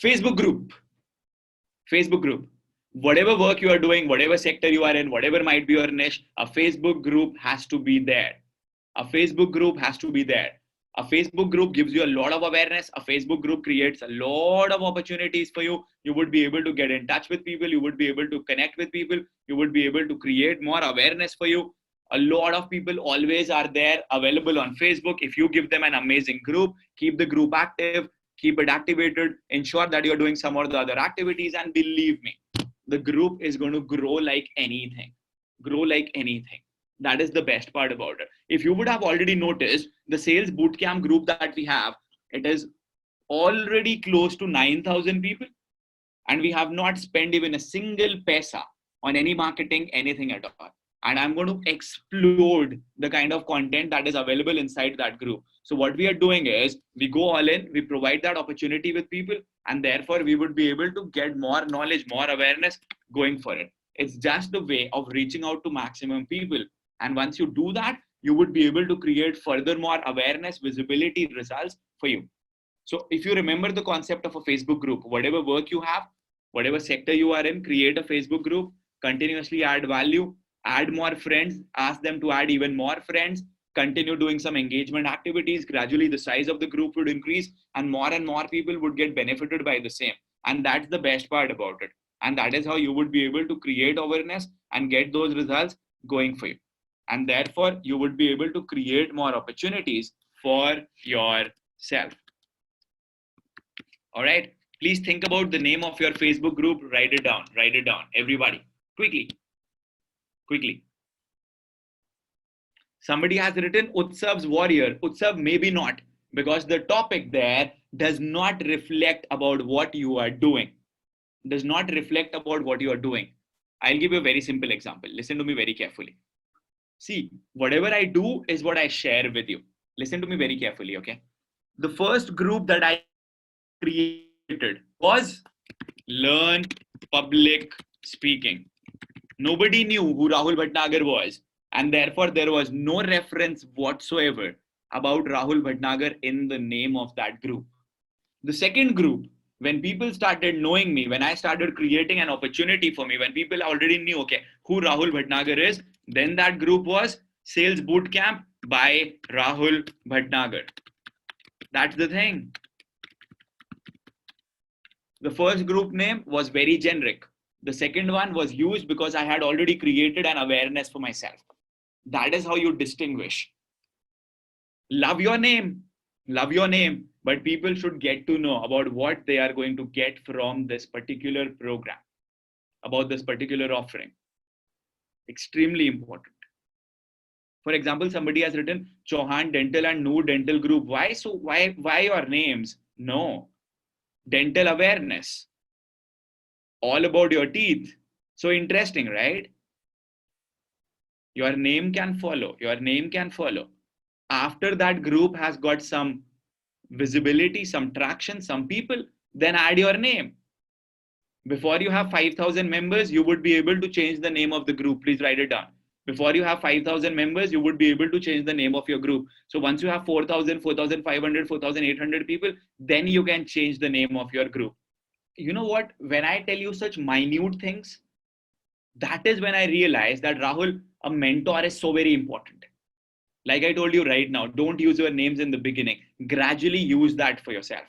Facebook group. Facebook group. Whatever work you are doing, whatever sector you are in, whatever might be your niche, a Facebook group has to be there. A Facebook group has to be there. A Facebook group gives you a lot of awareness. A Facebook group creates a lot of opportunities for you. You would be able to get in touch with people. You would be able to connect with people. You would be able to create more awareness for you. A lot of people always are there available on Facebook. If you give them an amazing group, keep the group active, keep it activated, ensure that you're doing some of the other activities, and believe me, the group is going to grow like anything. Grow like anything. That is the best part about it. If you would have already noticed, the sales bootcamp group that we have, it is already close to 9,000 people, and we have not spent even a single paisa on any marketing, anything at all. And I'm going to explode the kind of content that is available inside that group. So what we are doing is we go all in, we provide that opportunity with people, and therefore we would be able to get more knowledge, more awareness going for it. It's just the way of reaching out to maximum people. And once you do that, you would be able to create further more awareness, visibility, results for you. So if you remember the concept of a Facebook group, whatever work you have, whatever sector you are in, create a Facebook group, continuously add value, add more friends, ask them to add even more friends, continue doing some engagement activities. Gradually, the size of the group would increase and more people would get benefited by the same. And that's the best part about it. And that is how you would be able to create awareness and get those results going for you. And therefore, you would be able to create more opportunities for yourself. All right. Please think about the name of your Facebook group. Write it down. Write it down. Everybody, quickly. Somebody has written Utsav's Warrior. Utsav, maybe not, because the topic there does not reflect about what you are doing. Does not reflect about what you are doing. I'll give you a very simple example. Listen to me very carefully. See, whatever I do is what I share with you. Listen to me very carefully, okay? The first group that I created was Learn Public Speaking. Nobody knew who Rahul Bhatnagar was, and therefore there was no reference whatsoever about Rahul Bhatnagar in the name of that group. The second group, when people started knowing me, when I started creating an opportunity for me, when people already knew, okay, who Rahul Bhatnagar is, then that group was Sales Bootcamp by Rahul Bhatnagar. That's the thing. The first group name was very generic. The second one was used because I had already created an awareness for myself. That is how you distinguish. Love your name, but people should get to know about what they are going to get from this particular program, about this particular offering. Extremely important. For example, somebody has written Chauhan Dental and Noor Dental Group. Why your names? No. Dental awareness. All about your teeth. So interesting, right? Your name can follow. After that group has got some visibility, some traction, some people, then add your name. Before you have 5,000 members, you would be able to change the name of the group. Please write it down. Before you have 5,000 members, you would be able to change the name of your group. So once you have 4,000, 4,500, 4,800 people, then you can change the name of your group. You know what? When I tell you such minute things, that is when I realize that Rahul, a mentor is so very important. Like I told you right now, don't use your names in the beginning. Gradually use that for yourself.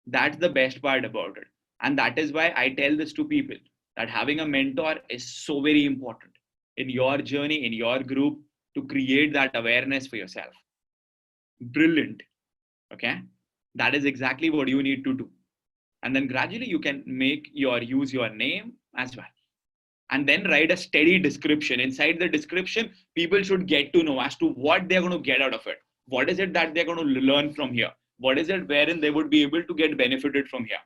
That's the best part about it. And that is why I tell this to people, that having a mentor is so very important in your journey, in your group, to create that awareness for yourself. Brilliant. Okay. That is exactly what you need to do. And then gradually you can use your name as well. And then write a steady description. Inside the description, people should get to know as to what they're going to get out of it. What is it that they're going to learn from here? What is it wherein they would be able to get benefited from here?